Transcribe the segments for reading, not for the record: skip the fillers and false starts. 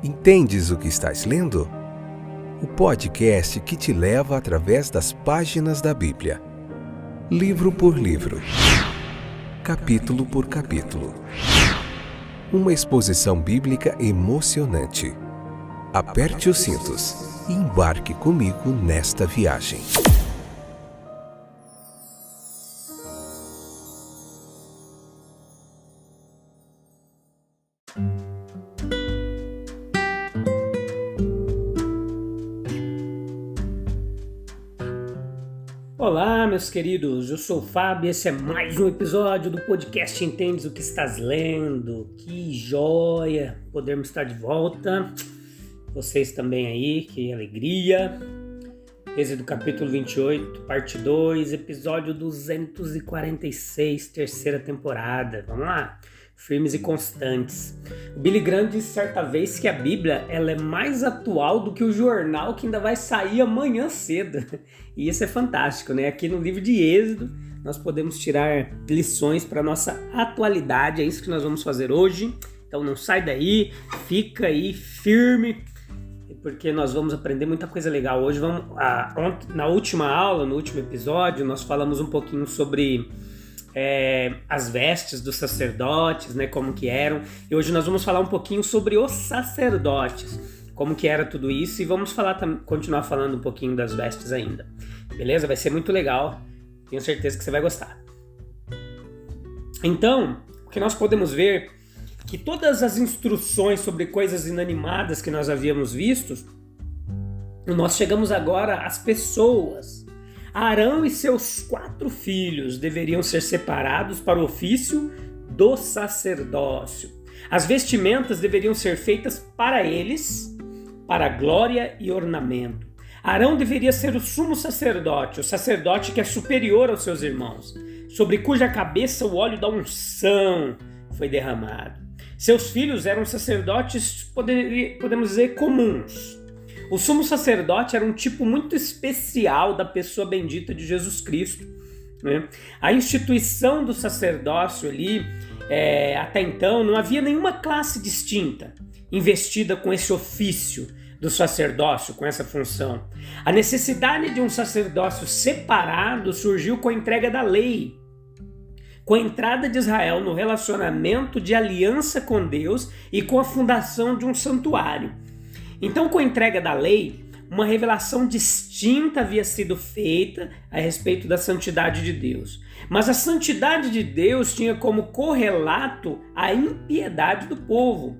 Entendes o que estás lendo? O podcast que te leva através das páginas da Bíblia. Livro por livro. Capítulo por capítulo. Uma exposição bíblica emocionante. Aperte os cintos e embarque comigo nesta viagem. Olá, meus queridos, eu sou o Fábio e esse é mais um episódio do podcast Entendes o que estás lendo. Que joia podermos estar de volta. Vocês também aí, que alegria. Esse é do capítulo 28, parte 2, episódio 246, terceira temporada. Vamos lá? Firmes e constantes. O Billy Graham disse certa vez que a Bíblia ela é mais atual do que o jornal que ainda vai sair amanhã cedo. E isso é fantástico, né? Aqui no livro de Êxodo nós podemos tirar lições para a nossa atualidade. É isso que nós vamos fazer hoje. Então não sai daí, fica aí firme, porque nós vamos aprender muita coisa legal. Hoje na última aula, no último episódio, nós falamos um pouquinho sobre as vestes dos sacerdotes, né, como que eram. E hoje nós vamos falar um pouquinho sobre os sacerdotes, como que era tudo isso, e vamos continuar falando um pouquinho das vestes ainda. Beleza? Vai ser muito legal. Tenho certeza que você vai gostar. Então, o que nós podemos ver que todas as instruções sobre coisas inanimadas que nós havíamos visto, nós chegamos agora às pessoas. Arão e seus 4 filhos deveriam ser separados para o ofício do sacerdócio. As vestimentas deveriam ser feitas para eles, para glória e ornamento. Arão deveria ser o sumo sacerdote, o sacerdote que é superior aos seus irmãos, sobre cuja cabeça o óleo da unção foi derramado. Seus filhos eram sacerdotes, podemos dizer, comuns. O sumo sacerdote era um tipo muito especial da pessoa bendita de Jesus Cristo, né? A instituição do sacerdócio ali, até então, não havia nenhuma classe distinta investida com esse ofício do sacerdócio, com essa função. A necessidade de um sacerdócio separado surgiu com a entrega da lei, com a entrada de Israel no relacionamento de aliança com Deus e com a fundação de um santuário. Então, com a entrega da lei, uma revelação distinta havia sido feita a respeito da santidade de Deus. Mas a santidade de Deus tinha como correlato a impiedade do povo.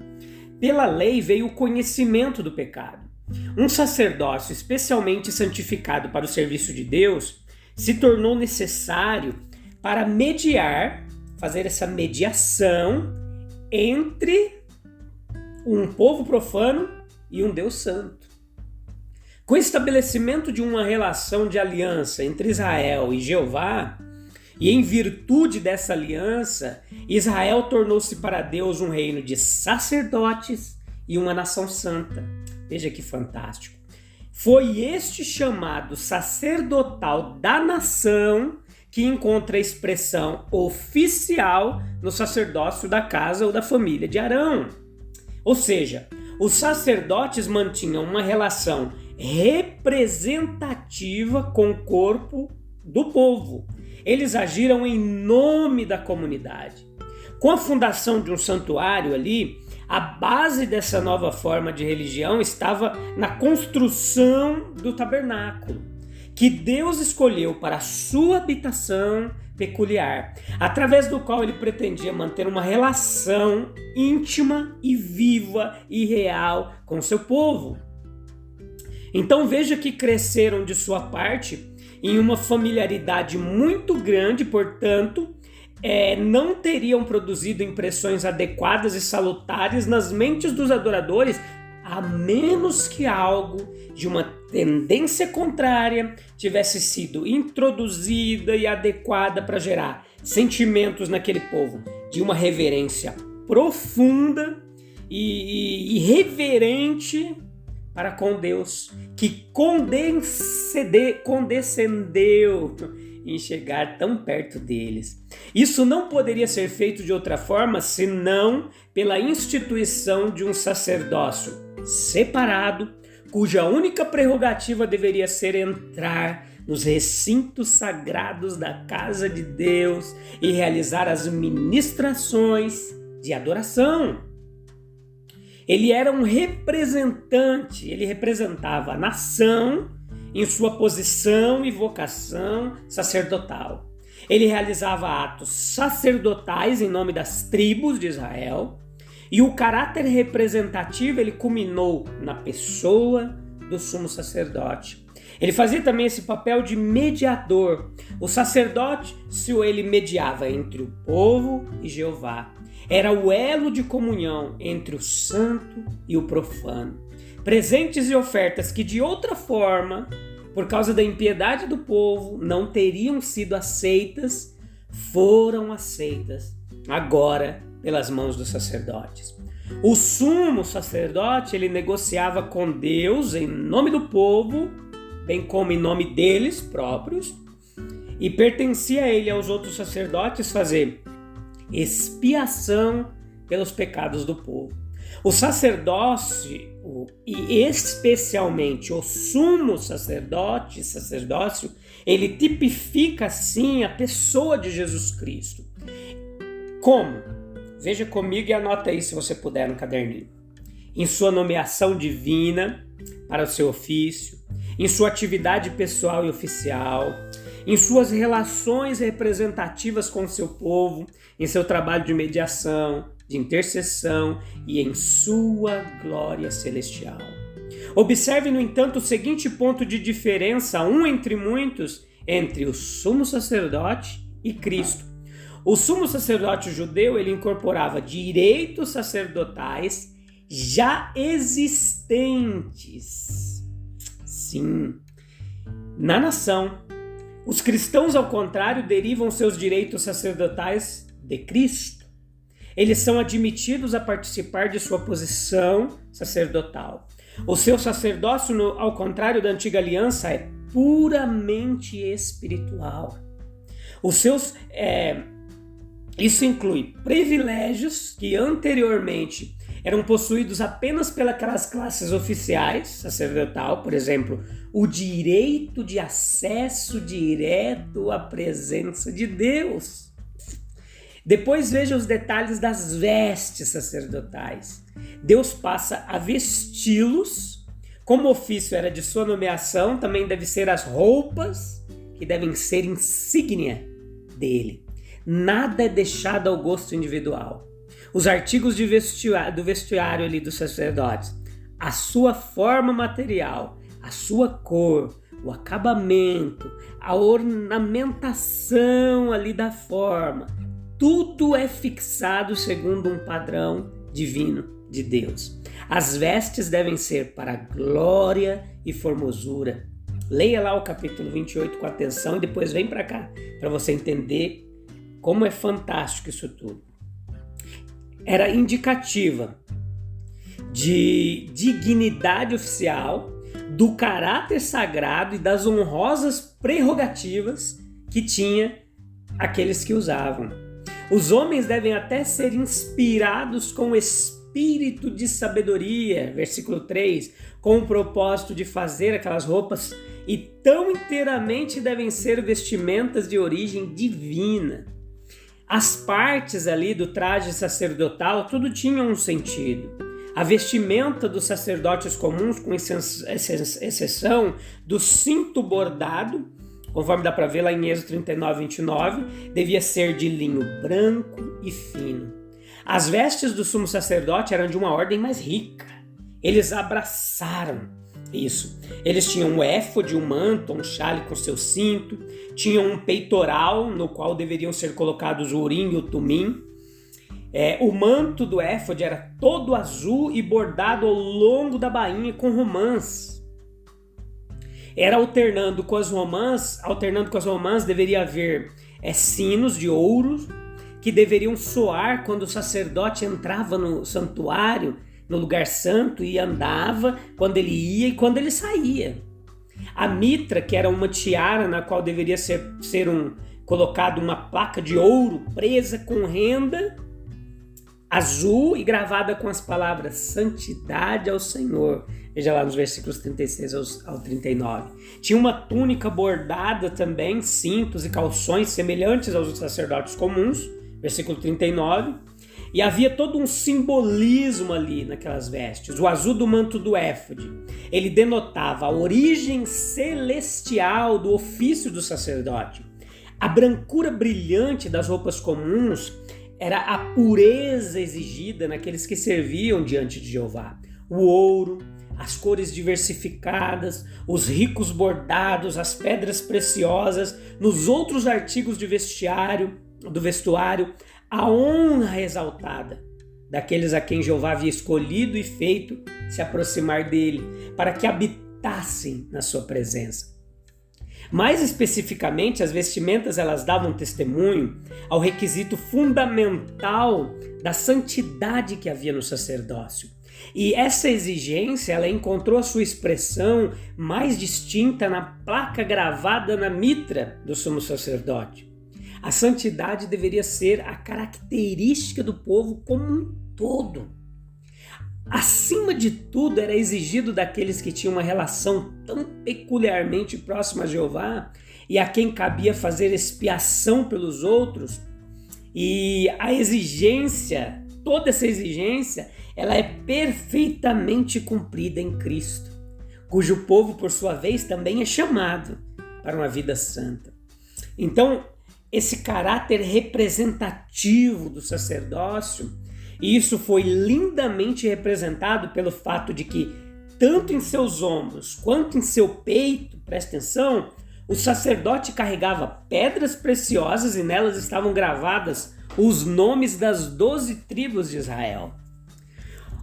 Pela lei veio o conhecimento do pecado. Um sacerdócio especialmente santificado para o serviço de Deus se tornou necessário para mediar, fazer essa mediação entre um povo profano e um Deus santo. Com o estabelecimento de uma relação de aliança entre Israel e Jeová, e em virtude dessa aliança, Israel tornou-se para Deus um reino de sacerdotes e uma nação santa. Veja que fantástico. Foi este chamado sacerdotal da nação que encontra a expressão oficial no sacerdócio da casa ou da família de Arão. Ou seja, os sacerdotes mantinham uma relação representativa com o corpo do povo. Eles agiram em nome da comunidade. Com a fundação de um santuário ali, a base dessa nova forma de religião estava na construção do tabernáculo, que Deus escolheu para a sua habitação peculiar, através do qual ele pretendia manter uma relação íntima e viva e real com seu povo. Então veja que cresceram de sua parte em uma familiaridade muito grande, portanto, não teriam produzido impressões adequadas e salutares nas mentes dos adoradores, a menos que algo de uma tendência contrária tivesse sido introduzida e adequada para gerar sentimentos naquele povo de uma reverência profunda e reverente para com Deus, que condescendeu em chegar tão perto deles. Isso não poderia ser feito de outra forma senão pela instituição de um sacerdócio separado, cuja única prerrogativa deveria ser entrar nos recintos sagrados da casa de Deus e realizar as ministrações de adoração. Ele era um representante, ele representava a nação em sua posição e vocação sacerdotal. Ele realizava atos sacerdotais em nome das tribos de Israel, e o caráter representativo ele culminou na pessoa do sumo sacerdote. Ele fazia também esse papel de mediador. O sacerdote, ele mediava entre o povo e Jeová. Era o elo de comunhão entre o santo e o profano. Presentes e ofertas que de outra forma, por causa da impiedade do povo, não teriam sido aceitas, foram aceitas agora pelas mãos dos sacerdotes. O sumo sacerdote, ele negociava com Deus em nome do povo, bem como em nome deles próprios, e pertencia a ele e aos outros sacerdotes fazer expiação pelos pecados do povo. O sacerdócio, e especialmente o sumo sacerdócio, ele tipifica sim a pessoa de Jesus Cristo. Como? Veja comigo e anota aí se você puder no caderninho. Em sua nomeação divina para o seu ofício, em sua atividade pessoal e oficial, em suas relações representativas com o seu povo, em seu trabalho de mediação, de intercessão e em sua glória celestial. Observe, no entanto, o seguinte ponto de diferença, um entre muitos, entre o sumo sacerdote e Cristo. O sumo sacerdote judeu, ele incorporava direitos sacerdotais já existentes. Sim, na nação. Os cristãos, ao contrário, derivam seus direitos sacerdotais de Cristo. Eles são admitidos a participar de sua posição sacerdotal. O seu sacerdócio, ao contrário da antiga aliança, é puramente espiritual. Isso inclui privilégios que anteriormente eram possuídos apenas pelas classes oficiais sacerdotal, por exemplo, o direito de acesso direto à presença de Deus. Depois veja os detalhes das vestes sacerdotais. Deus passa a vesti-los, como o ofício era de sua nomeação, também deve ser as roupas que devem ser insígnia dele. Nada é deixado ao gosto individual. Os artigos do vestiário ali dos sacerdotes, a sua forma material, a sua cor, o acabamento, a ornamentação ali da forma, tudo é fixado segundo um padrão divino de Deus. As vestes devem ser para glória e formosura. Leia lá o capítulo 28 com atenção e depois vem para cá, para você entender como é fantástico isso tudo. Era indicativa de dignidade oficial, do caráter sagrado e das honrosas prerrogativas que tinha aqueles que usavam. Os homens devem até ser inspirados com o espírito de sabedoria, versículo 3, com o propósito de fazer aquelas roupas, e tão inteiramente devem ser vestimentas de origem divina. As partes ali do traje sacerdotal, tudo tinha um sentido. A vestimenta dos sacerdotes comuns, com exceção do cinto bordado, conforme dá para ver lá em Êxodo 39, 29, devia ser de linho branco e fino. As vestes do sumo sacerdote eram de uma ordem mais rica. Eles abraçaram isso. Eles tinham um éfode, um manto, um chale com seu cinto, tinham um peitoral no qual deveriam ser colocados o urim e o tumim. O manto do éfode era todo azul e bordado ao longo da bainha com romãs. Alternando com as romãs, deveria haver sinos de ouro que deveriam soar quando o sacerdote entrava no santuário, no lugar santo, e andava, quando ele ia e quando ele saía. A mitra, que era uma tiara na qual deveria ser colocado uma placa de ouro presa com renda azul e gravada com as palavras santidade ao Senhor. Veja lá nos versículos 36 ao 39. Tinha uma túnica bordada também, cintos e calções semelhantes aos dos sacerdotes comuns, versículo 39. E havia todo um simbolismo ali naquelas vestes. O azul do manto do éfode, ele denotava a origem celestial do ofício do sacerdote. A brancura brilhante das roupas comuns era a pureza exigida naqueles que serviam diante de Jeová. O ouro, as cores diversificadas, os ricos bordados, as pedras preciosas, nos outros artigos do vestuário, a honra exaltada daqueles a quem Jeová havia escolhido e feito se aproximar dele, para que habitassem na sua presença. Mais especificamente, as vestimentas elas davam testemunho ao requisito fundamental da santidade que havia no sacerdócio. E essa exigência ela encontrou a sua expressão mais distinta na placa gravada na mitra do sumo sacerdote. A santidade deveria ser a característica do povo como um todo. Acima de tudo, era exigido daqueles que tinham uma relação tão peculiarmente próxima a Jeová e a quem cabia fazer expiação pelos outros. E a exigência, toda essa exigência, ela é perfeitamente cumprida em Cristo, cujo povo, por sua vez, também é chamado para uma vida santa. Então, esse caráter representativo do sacerdócio, e isso foi lindamente representado pelo fato de que, tanto em seus ombros quanto em seu peito, presta atenção, o sacerdote carregava pedras preciosas e nelas estavam gravadas os nomes das 12 tribos de Israel.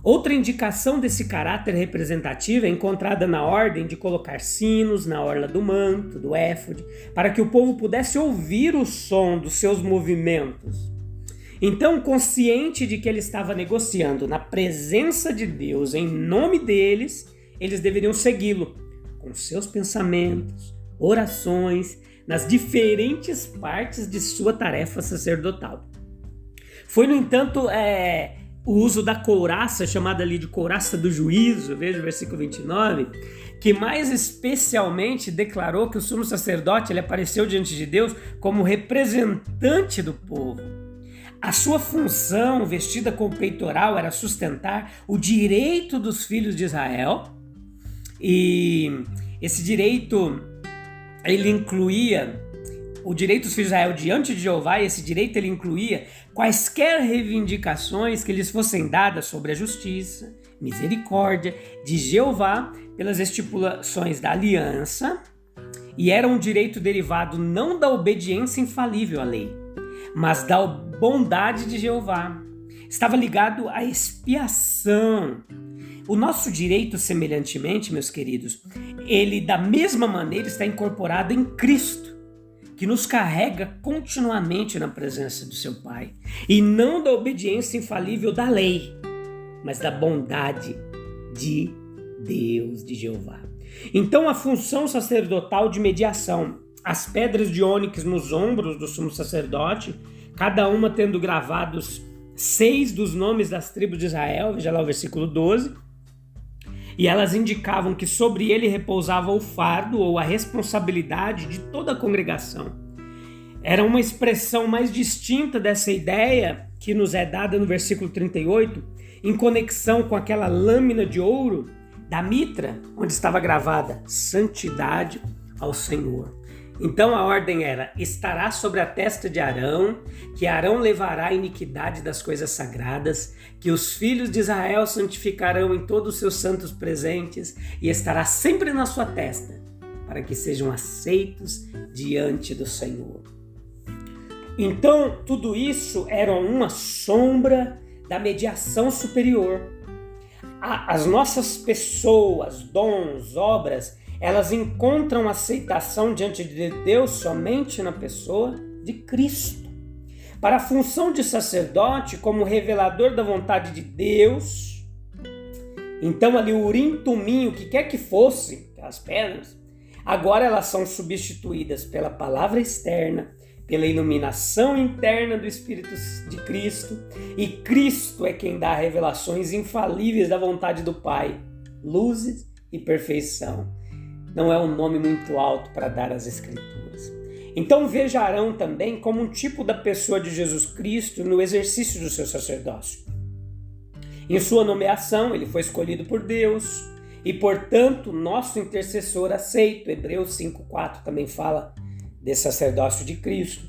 Outra indicação desse caráter representativo é encontrada na ordem de colocar sinos na orla do manto, do éfode, para que o povo pudesse ouvir o som dos seus movimentos. Então, consciente de que ele estava negociando na presença de Deus, em nome deles, eles deveriam segui-lo com seus pensamentos, orações, nas diferentes partes de sua tarefa sacerdotal. Foi, no entanto, o uso da couraça, chamada ali de couraça do juízo, veja o versículo 29, que mais especialmente declarou que o sumo sacerdote ele apareceu diante de Deus como representante do povo. A sua função, vestida com o peitoral, era sustentar o direito dos filhos de Israel. E esse direito, ele incluía o direito dos filhos de Israel diante de Jeová, e esse direito ele incluía quaisquer reivindicações que lhes fossem dadas sobre a justiça, misericórdia de Jeová pelas estipulações da aliança, e era um direito derivado não da obediência infalível à lei, mas da bondade de Jeová. Estava ligado à expiação. O nosso direito, semelhantemente, meus queridos, ele da mesma maneira está incorporado em Cristo, que nos carrega continuamente na presença do seu Pai, e não da obediência infalível da lei, mas da bondade de Deus, de Jeová. Então, a função sacerdotal de mediação, as pedras de ônix nos ombros do sumo sacerdote, cada uma tendo gravados 6 dos nomes das tribos de Israel, veja lá o versículo 12, e elas indicavam que sobre ele repousava o fardo ou a responsabilidade de toda a congregação. Era uma expressão mais distinta dessa ideia que nos é dada no versículo 38, em conexão com aquela lâmina de ouro da mitra, onde estava gravada santidade ao Senhor. Então a ordem era: estará sobre a testa de Arão, que Arão levará a iniquidade das coisas sagradas, que os filhos de Israel santificarão em todos os seus santos presentes, e estará sempre na sua testa, para que sejam aceitos diante do Senhor. Então tudo isso era uma sombra da mediação superior. As nossas pessoas, dons, obras, elas encontram aceitação diante de Deus somente na pessoa de Cristo. Para a função de sacerdote, como revelador da vontade de Deus, então ali o urim tumim, o que quer que fosse, aquelas pedras, Agora elas são substituídas pela palavra externa, pela iluminação interna do Espírito de Cristo, e Cristo é quem dá revelações infalíveis da vontade do Pai, luzes e perfeição. Não é um nome muito alto para dar às Escrituras. Então veja Arão também como um tipo da pessoa de Jesus Cristo no exercício do seu sacerdócio. Em sua nomeação, ele foi escolhido por Deus e, portanto, nosso intercessor aceito. Hebreus 5,4 também fala desse sacerdócio de Cristo.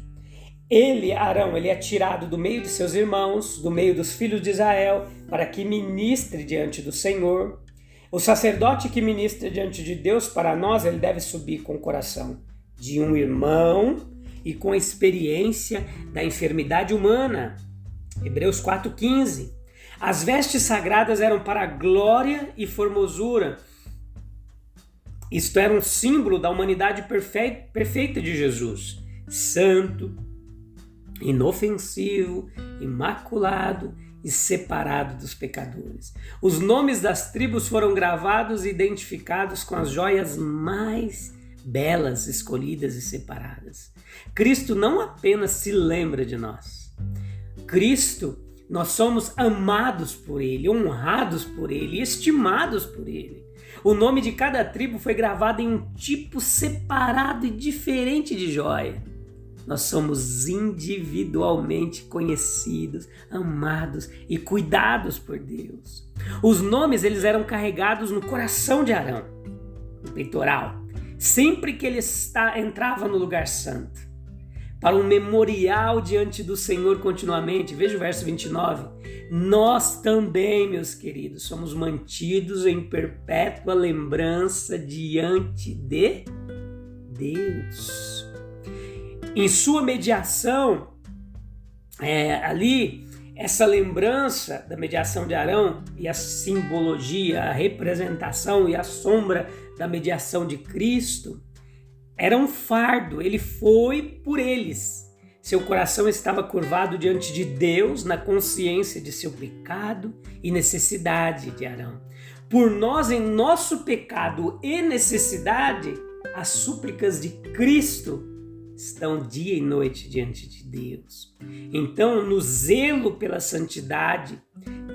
Ele, Arão, ele é tirado do meio de seus irmãos, do meio dos filhos de Israel, para que ministre diante do Senhor. O sacerdote que ministra diante de Deus para nós, ele deve subir com o coração de um irmão e com a experiência da enfermidade humana. Hebreus 4,15. As vestes sagradas eram para glória e formosura. Isto era um símbolo da humanidade perfeita de Jesus. Santo, inofensivo, imaculado e separado dos pecadores. Os nomes das tribos foram gravados e identificados com as joias mais belas, escolhidas e separadas. Cristo não apenas se lembra de nós. Cristo, nós somos amados por Ele, honrados por Ele, estimados por Ele. O nome de cada tribo foi gravado em um tipo separado e diferente de joia. Nós somos individualmente conhecidos, amados e cuidados por Deus. Os nomes eles eram carregados no coração de Arão, no peitoral, sempre que ele entrava no lugar santo, para um memorial diante do Senhor continuamente. Veja o verso 29. Nós também, meus queridos, somos mantidos em perpétua lembrança diante de Deus. Em sua mediação, ali, essa lembrança da mediação de Arão e a simbologia, a representação e a sombra da mediação de Cristo, era um fardo, ele foi por eles. Seu coração estava curvado diante de Deus na consciência de seu pecado e necessidade de Arão. Por nós, em nosso pecado e necessidade, as súplicas de Cristo estão dia e noite diante de Deus. Então, no zelo pela santidade,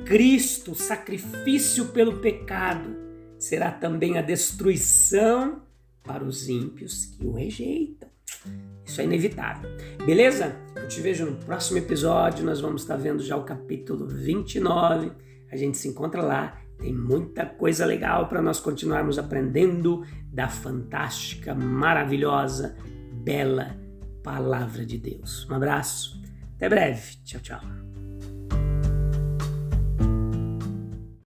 Cristo, o sacrifício pelo pecado, será também a destruição para os ímpios que o rejeitam. Isso é inevitável. Beleza? Eu te vejo no próximo episódio. Nós vamos estar vendo já o capítulo 29. A gente se encontra lá. Tem muita coisa legal para nós continuarmos aprendendo da fantástica, maravilhosa, bela Palavra de Deus. Um abraço. Até breve. Tchau, tchau.